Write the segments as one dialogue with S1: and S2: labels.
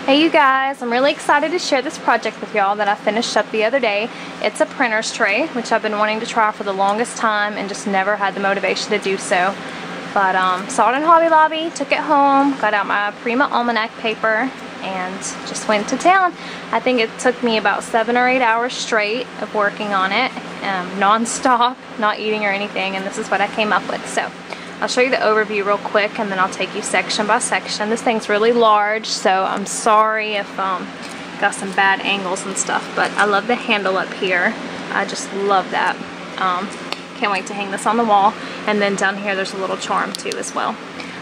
S1: Hey you guys, I'm really excited to share this project with y'all that I finished up the other day. It's a printer's tray, which I've been wanting to try for the longest time and just never had the motivation to do so. But saw it in Hobby Lobby, took it home, got out my Prima Almanac paper, and just went to town. I think it took me about 7 or 8 hours straight of working on it, non-stop, not eating or anything, and this is what I came up with. So I'll show you the overview real quick and then I'll take you section by section. This thing's really large, so I'm sorry if got some bad angles and stuff, but I love the handle up here. I just love that. Can't wait to hang this on the wall. And then down here there's a little charm too as well.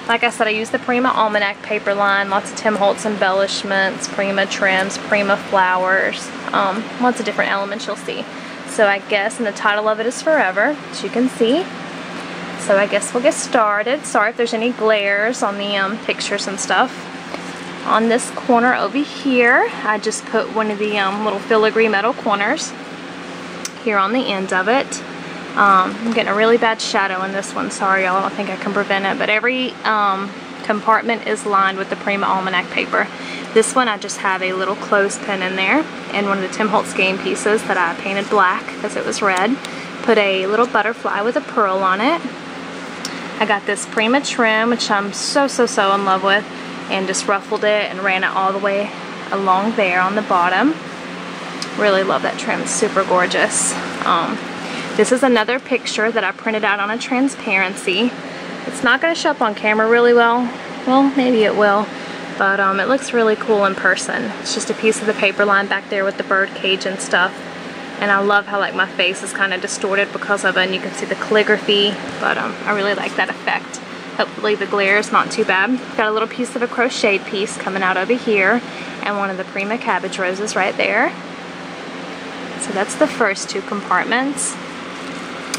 S1: Like I said, I used the Prima Almanac paper line, lots of Tim Holtz embellishments, Prima trims, Prima flowers, lots of different elements you'll see. So I guess, and the title of it is Forever, as you can see. So I guess we'll get started. Sorry if there's any glares on the pictures and stuff. On this corner over here, I just put one of the little filigree metal corners here on the end of it. I'm getting a really bad shadow in this one. Sorry y'all, I don't think I can prevent it. But every compartment is lined with the Prima Almanac paper. This one I just have a little clothespin in there and one of the Tim Holtz game pieces that I painted black because it was red. Put a little butterfly with a pearl on it. I got this Prima trim, which I'm so in love with, and just ruffled it and ran it all the way along there on the bottom. Really love that trim, it's super gorgeous. This is another picture that I printed out on a transparency. It's not going to show up on camera really well. Well, maybe it will, but it looks really cool in person. It's just a piece of the paper line back there with the bird cage and stuff. And I love how like my face is kind of distorted because of it, and you can see the calligraphy, but I really like that effect. Hopefully the glare is not too bad. Got a little piece of a crocheted piece coming out over here, and one of the Prima cabbage roses right there. So that's the first two compartments.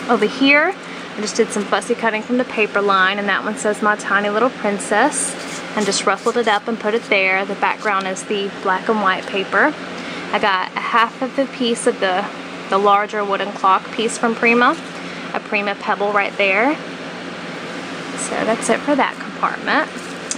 S1: Over here, I just did some fussy cutting from the paper line, and that one says My Tiny Little Princess, and just ruffled it up and put it there. The background is the black and white paper. I got a half of the piece of the larger wooden clock piece from Prima, a Prima pebble right there. So that's it for that compartment.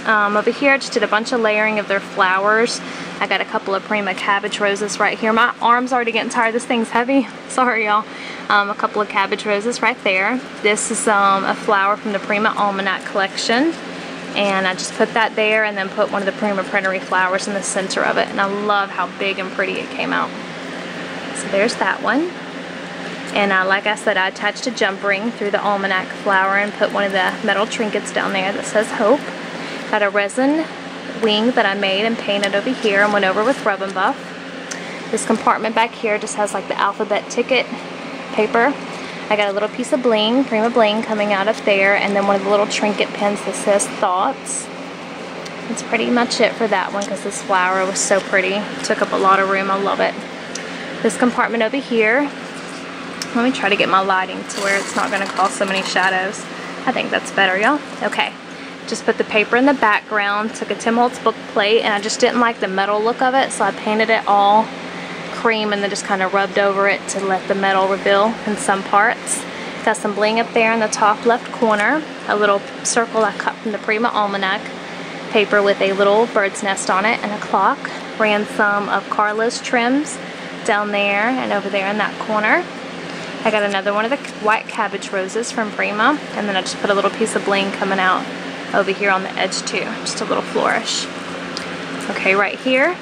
S1: Over here I just did a bunch of layering of their flowers. I got a couple of Prima cabbage roses right here. My arm's already getting tired, this thing's heavy. Sorry y'all. A couple of cabbage roses right there. This is a flower from the Prima Almanac collection. And I just put that there and then put one of the Prima printery flowers in the center of it. And I love how big and pretty it came out. So there's that one. And like I said, I attached a jump ring through the almanac flower and put one of the metal trinkets down there that says Hope. Got a resin wing that I made and painted over here and went over with Rub and Buff. This compartment back here just has like the alphabet ticket paper. I got a little piece of bling, Prima bling, coming out up there, and then one of the little trinket pins that says Thoughts. That's pretty much it for that one because this flower was so pretty. It took up a lot of room. I love it. This compartment over here, let me try to get my lighting to where it's not going to cause so many shadows. I think that's better, y'all. Okay. Just put the paper in the background, took a Tim Holtz book plate, and I just didn't like the metal look of it, so I painted it all cream and then just kind of rubbed over it to let the metal reveal in some parts. Got some bling up there in the top left corner, a little circle I cut from the Prima Almanac paper with a little bird's nest on it and a clock. Ran some of Carla's trims down there and over there in that corner. I got another one of the white cabbage roses from Prima, and then I just put a little piece of bling coming out over here on the edge too, just a little flourish. Okay, right here.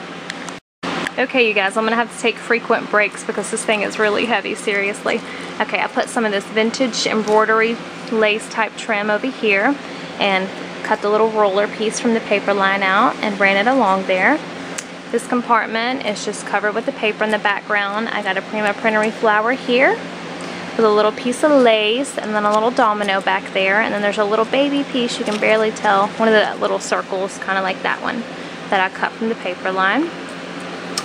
S1: Okay, you guys, I'm going to have to take frequent breaks because this thing is really heavy, seriously. Okay, I put some of this vintage embroidery lace type trim over here and cut the little roller piece from the paper line out and ran it along there. This compartment is just covered with the paper in the background. I got a Prima printery flower here with a little piece of lace and then a little domino back there, and then there's a little baby piece, you can barely tell, one of the little circles, kind of like that one, that I cut from the paper line.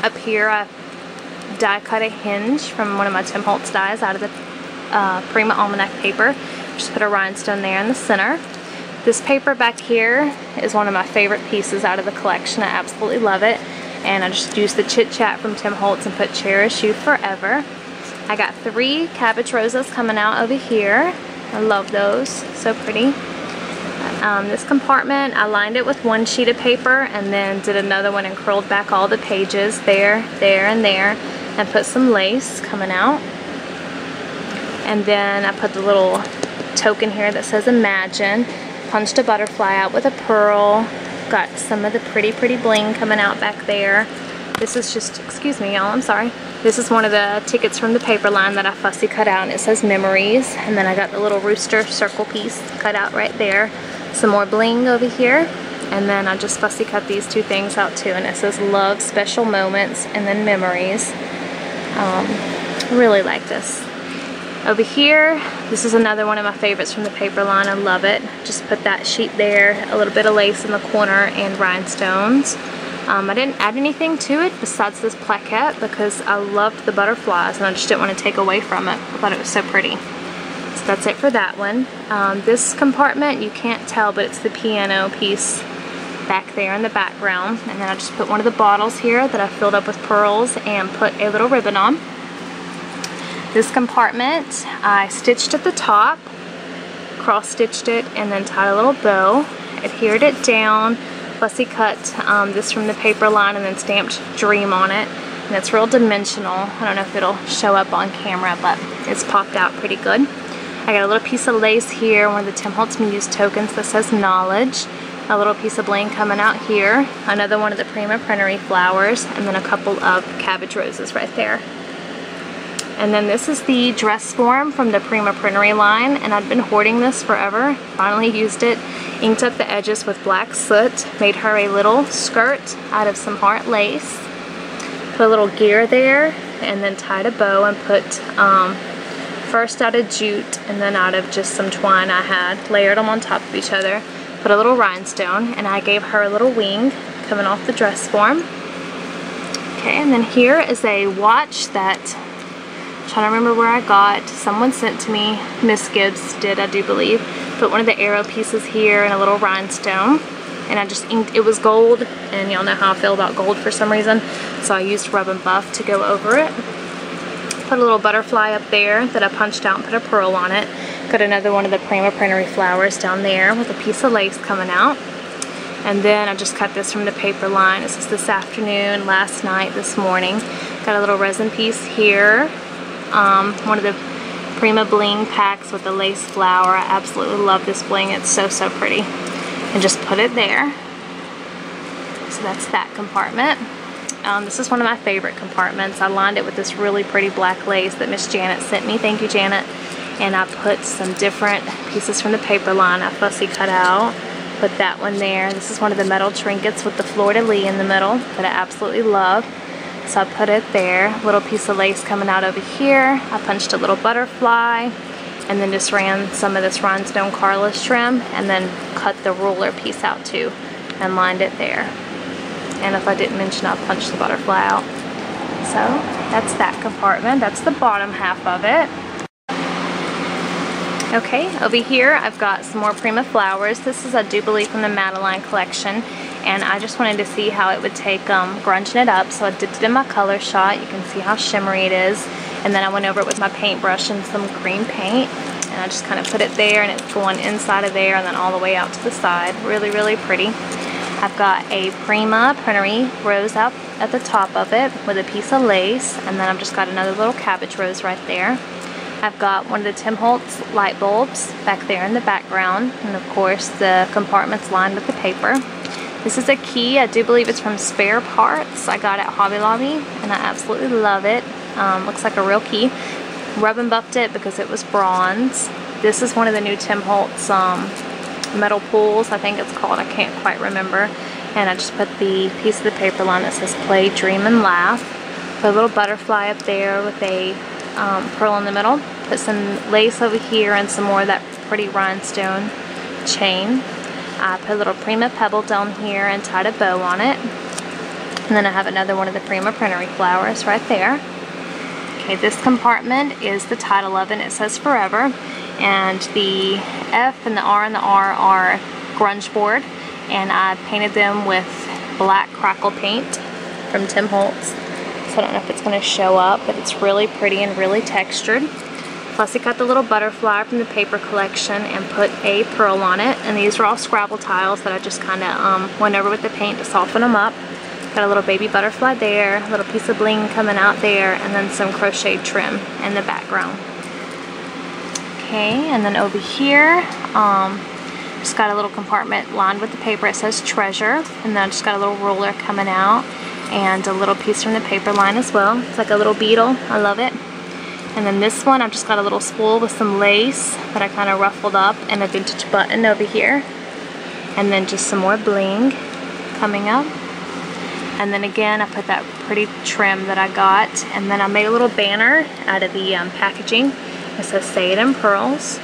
S1: Up here I die cut a hinge from one of my Tim Holtz dies out of the Prima Almanac paper. Just put a rhinestone there in the center. This paper back here is one of my favorite pieces out of the collection. I absolutely love it. And I just used the Chit Chat from Tim Holtz and put Cherish You Forever. I got 3 cabbage roses coming out over here. I love those, so pretty. This compartment, I lined it with one sheet of paper and then did another one and curled back all the pages there, there, and there, and put some lace coming out. And then I put the little token here that says Imagine, punched a butterfly out with a pearl, got some of the pretty bling coming out back there. This is just, excuse me y'all, I'm sorry. This is one of the tickets from the paper line that I fussy cut out, and it says Memories. And then I got the little rooster circle piece cut out right there. Some more bling over here. And then I just fussy cut these two things out too, and it says Love, Special Moments, and then Memories. Really like this. Over here, this is another one of my favorites from the paper line. I love it. Just put that sheet there, a little bit of lace in the corner, and rhinestones. I didn't add anything to it besides this plaquette because I loved the butterflies and I just didn't want to take away from it. I thought it was so pretty. So that's it for that one. This compartment, you can't tell, but it's the piano piece back there in the background. And then I just put one of the bottles here that I filled up with pearls and put a little ribbon on. This compartment, I stitched at the top, cross stitched it, and then tied a little bow, adhered it down, fussy cut this from the paper line, and then stamped Dream on it. And it's real dimensional. I don't know if it'll show up on camera, but it's popped out pretty good. I got a little piece of lace here, one of the Tim Holtz Muse tokens that says Knowledge. A little piece of bling coming out here. Another one of the Prima Printery flowers, and then a couple of cabbage roses right there. And then this is the dress form from the Prima Printery line, and I'd been hoarding this forever. Finally used it. Inked up the edges with black soot. Made her a little skirt out of some heart lace. Put a little gear there, and then tied a bow and put first out of jute and then out of just some twine I had. Layered them on top of each other. Put a little rhinestone, and I gave her a little wing coming off the dress form. Okay, and then here is a watch that I'm trying to remember where I got. Someone sent to me. Miss Gibbs did, I do believe. Put one of the arrow pieces here and a little rhinestone. And I just inked, it was gold, and y'all know how I feel about gold for some reason. So I used Rub and Buff to go over it. Put a little butterfly up there that I punched out and put a pearl on it. Got another one of the Prima Printery flowers down there with a piece of lace coming out. And then I just cut this from the paper line. This is this afternoon, last night, this morning. Got a little resin piece here. One of the Prima bling packs with the lace flower. I absolutely love this bling. It's so pretty. And just put it there. So that's that compartment. This is one of my favorite compartments. I lined it with this really pretty black lace that Miss Janet sent me. Thank you, Janet. And I put some different pieces from the paper line I fussy cut out. Put that one there. This is one of the metal trinkets with the fleur-de-lis in the middle that I absolutely love. So I put it there. Little piece of lace coming out over here. I punched a little butterfly and then just ran some of this rhinestone Carlos trim and then cut the ruler piece out too and lined it there. And if I didn't mention, I punched the butterfly out. So that's that compartment. That's the bottom half of it. Okay, over here I've got some more Prima flowers. This is, I do believe, from the Madeline collection. And I just wanted to see how it would take grunging it up. So I dipped it in my color shot. You can see how shimmery it is. And then I went over it with my paintbrush and some green paint. And I just kind of put it there, and it's going inside of there and then all the way out to the side. Really pretty. I've got a Prima Printery rose up at the top of it with a piece of lace. And then I've just got another little cabbage rose right there. I've got one of the Tim Holtz light bulbs back there in the background. And of course the compartment's lined with the paper. This is a key. I do believe it's from Spare Parts. I got it at Hobby Lobby and I absolutely love it. Looks like a real key. Rub and buffed it because it was bronze. This is one of the new Tim Holtz metal pulls, I think it's called. I can't quite remember. And I just put the piece of the paper line that says Play, Dream, and Laugh. Put a little butterfly up there with a pearl in the middle. Put some lace over here and some more of that pretty rhinestone chain. I put a little Prima pebble down here and tied a bow on it. And then I have another one of the Prima Printery flowers right there. Okay, this compartment is the title of it. It says Forever. And the F and the R are grunge board. And I painted them with black crackle paint from Tim Holtz. So I don't know if it's going to show up, but it's really pretty and really textured. Plus he cut the little butterfly from the paper collection and put a pearl on it. And these are all Scrabble tiles that I just kind of went over with the paint to soften them up. Got a little baby butterfly there, a little piece of bling coming out there, and then some crocheted trim in the background. Okay, and then over here, just got a little compartment lined with the paper. It says treasure, and then I just got a little ruler coming out and a little piece from the paper line as well. It's like a little beetle. I love it. And then this one, I've just got a little spool with some lace that I kind of ruffled up and a vintage button over here. And then just some more bling coming up. And then again, I put that pretty trim that I got. And then I made a little banner out of the packaging. It says "Say It in Pearls."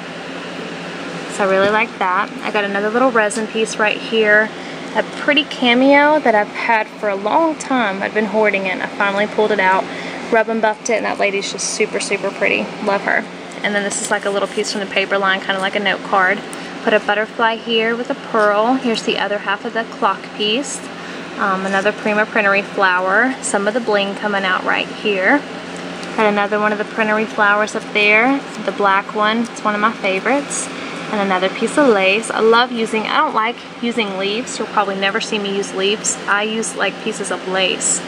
S1: So I really like that. I got another little resin piece right here. A pretty cameo that I've had for a long time. I've been hoarding it. I finally pulled it out. Rub and buffed it, and that lady's just super, super pretty. Love her. And then this is like a little piece from the paper line, kind of like a note card. Put a butterfly here with a pearl. Here's the other half of the clock piece. Another Prima printery flower. Some of the bling coming out right here. Got another one of the printery flowers up there. The black one. It's one of my favorites. And another piece of lace. I love using, I don't like using leaves. You'll probably never see me use leaves. I use like pieces of lace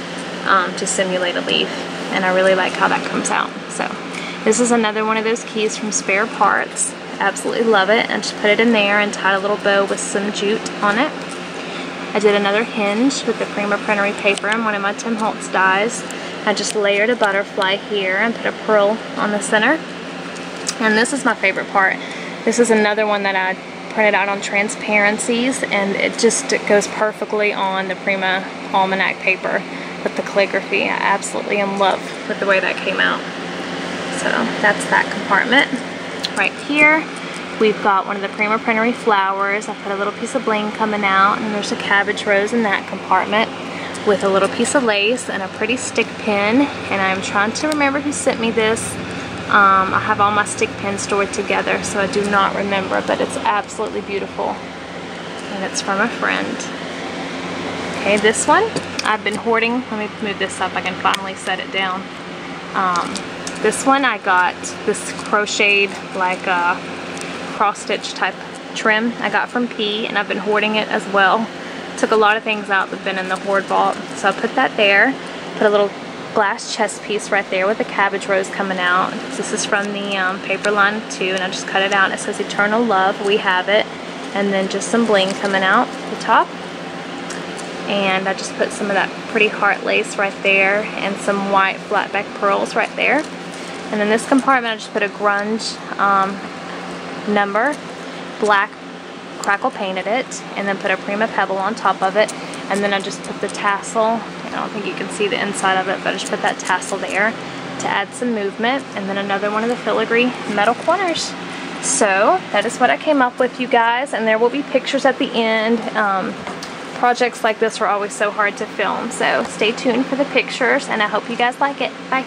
S1: to simulate a leaf. And I really like how that comes out. So this is another one of those keys from Spare Parts. Absolutely love it. I just put it in there and tied a little bow with some jute on it. I did another hinge with the Prima printery paper and one of my Tim Holtz dies. I just layered a butterfly here and put a pearl on the center. And this is my favorite part. This is another one that I printed out on transparencies, and it goes perfectly on the Prima Almanac paper with the calligraphy. I absolutely am in love with the way that came out. So that's that compartment. Right here, we've got one of the Prima printery flowers. I put a little piece of bling coming out, and there's a cabbage rose in that compartment with a little piece of lace and a pretty stick pin. And I'm trying to remember who sent me this. I have all my stick pins stored together, so I do not remember, but it's absolutely beautiful. And it's from a friend. Okay, this one I've been hoarding. Let me move this up. I can finally set it down. This one I got this crocheted like cross stitch type trim I got from P, and I've been hoarding it as well. Took a lot of things out that have been in the hoard vault, so I put that there. Put a little glass chest piece right there with a cabbage rose coming out. This is from the paper line too, and I just cut it out and it says "Eternal Love, We Have It," and then just some bling coming out the top. And I just put some of that pretty heart lace right there and some white flat back pearls right there. And then this compartment I just put a grunge number, black crackle painted it, and then put a Prima pebble on top of it. And then I just put the tassel, I don't think you can see the inside of it, but I just put that tassel there to add some movement. And then another one of the filigree metal corners. So that is what I came up with, you guys, and there will be pictures at the end. Projects like this are always so hard to film, so stay tuned for the pictures, and I hope you guys like it. Bye.